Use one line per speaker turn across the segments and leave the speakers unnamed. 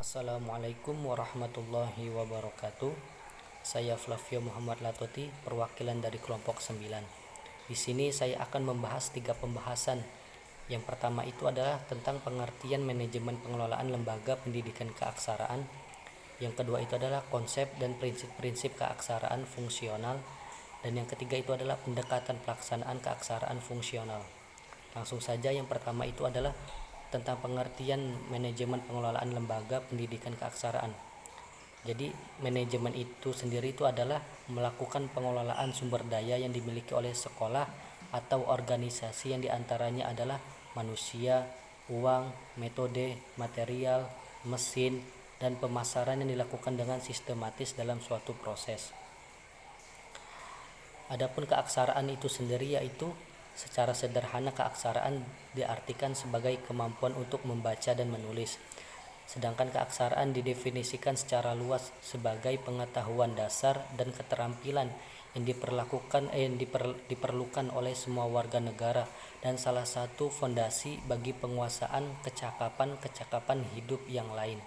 Assalamualaikum warahmatullahi wabarakatuh. Saya Flavio Muhammad Latoti, perwakilan dari kelompok 9. Di sini saya akan membahas 3 pembahasan. Yang pertama itu adalah tentang pengertian manajemen pengelolaan lembaga pendidikan keaksaraan. Yang kedua itu adalah konsep dan prinsip-prinsip keaksaraan fungsional. Dan yang ketiga itu adalah pendekatan pelaksanaan keaksaraan fungsional. Langsung saja, yang pertama itu adalah tentang pengertian manajemen pengelolaan lembaga pendidikan keaksaraan. Jadi manajemen itu sendiri itu adalah melakukan pengelolaan sumber daya yang dimiliki oleh sekolah atau organisasi yang diantaranya adalah manusia, uang, metode, material, mesin, dan pemasaran yang dilakukan dengan sistematis dalam suatu proses. Adapun keaksaraan itu sendiri yaitu secara sederhana keaksaraan diartikan sebagai kemampuan untuk membaca dan menulis. Sedangkan keaksaraan didefinisikan secara luas sebagai pengetahuan dasar dan keterampilan yang diperlukan oleh semua warga negara dan salah satu fondasi bagi penguasaan kecakapan hidup yang lain.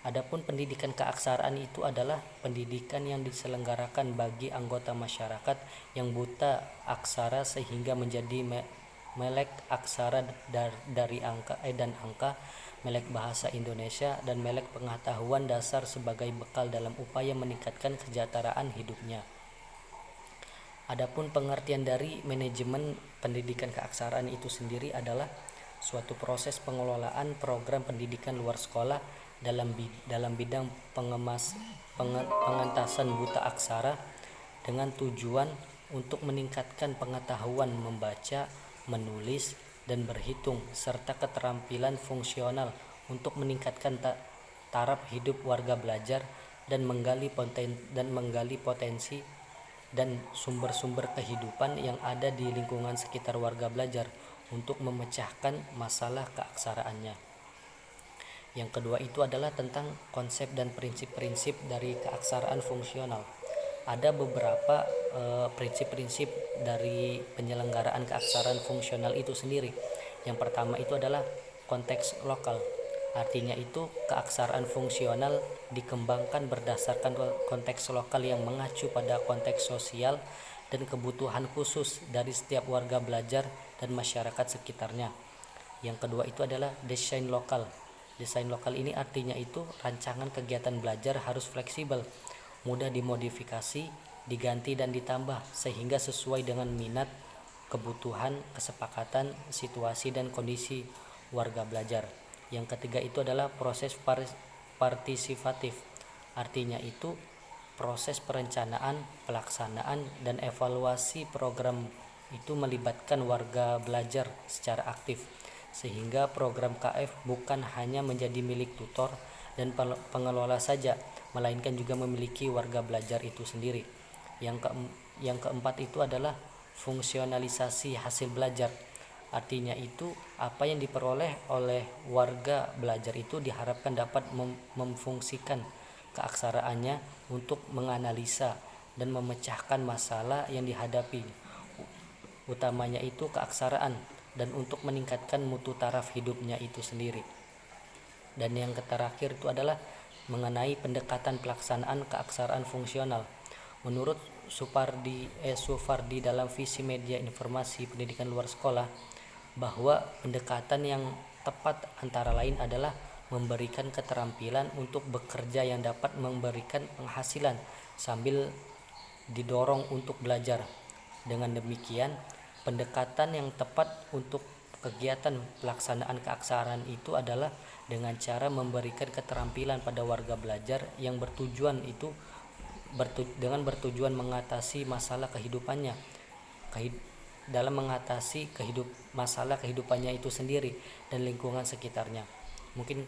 Adapun pendidikan keaksaraan itu adalah pendidikan yang diselenggarakan bagi anggota masyarakat yang buta aksara sehingga menjadi melek aksara dari angka dan angka, melek bahasa Indonesia, dan melek pengetahuan dasar sebagai bekal dalam upaya meningkatkan kesejahteraan hidupnya. Adapun pengertian dari manajemen pendidikan keaksaraan itu sendiri adalah suatu proses pengelolaan program pendidikan luar sekolah dalam bidang pengentasan buta aksara dengan tujuan untuk meningkatkan pengetahuan membaca, menulis, dan berhitung serta keterampilan fungsional untuk meningkatkan taraf hidup warga belajar dan menggali potensi dan sumber-sumber kehidupan yang ada di lingkungan sekitar warga belajar untuk memecahkan masalah keaksaraannya. Yang kedua itu adalah tentang konsep dan prinsip-prinsip dari keaksaraan fungsional. Ada beberapa prinsip-prinsip dari penyelenggaraan keaksaraan fungsional itu sendiri. Yang pertama itu adalah konteks lokal. Artinya itu keaksaraan fungsional dikembangkan berdasarkan konteks lokal yang mengacu pada konteks sosial dan kebutuhan khusus dari setiap warga belajar dan masyarakat sekitarnya. Yang kedua itu adalah desain lokal. Desain lokal ini artinya itu rancangan kegiatan belajar harus fleksibel, mudah dimodifikasi, diganti dan ditambah sehingga sesuai dengan minat, kebutuhan, kesepakatan, situasi dan kondisi warga belajar. Yang ketiga itu adalah proses partisipatif. Artinya itu proses perencanaan, pelaksanaan dan evaluasi program itu melibatkan warga belajar secara aktif, sehingga program KF bukan hanya menjadi milik tutor dan pengelola saja, melainkan juga memiliki warga belajar itu sendiri. Yang keempat itu adalah fungsionalisasi hasil belajar. Artinya itu apa yang diperoleh oleh warga belajar itu diharapkan dapat memfungsikan keaksaraannya untuk menganalisa dan memecahkan masalah yang dihadapi, utamanya itu keaksaraan, dan untuk meningkatkan mutu taraf hidupnya itu sendiri. Dan yang terakhir itu adalah mengenai pendekatan pelaksanaan keaksaraan fungsional. Menurut Sufardi dalam visi media informasi pendidikan luar sekolah, bahwa pendekatan yang tepat antara lain adalah memberikan keterampilan untuk bekerja yang dapat memberikan penghasilan sambil didorong untuk belajar. Dengan demikian, pendekatan yang tepat untuk kegiatan pelaksanaan keaksaraan itu adalah dengan cara memberikan keterampilan pada warga belajar yang bertujuan mengatasi masalah kehidupannya dalam mengatasi masalah kehidupannya itu sendiri dan lingkungan sekitarnya. Mungkin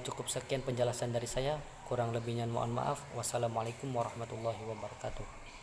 cukup sekian penjelasan dari saya, kurang lebihnya mohon maaf. Wassalamualaikum warahmatullahi wabarakatuh.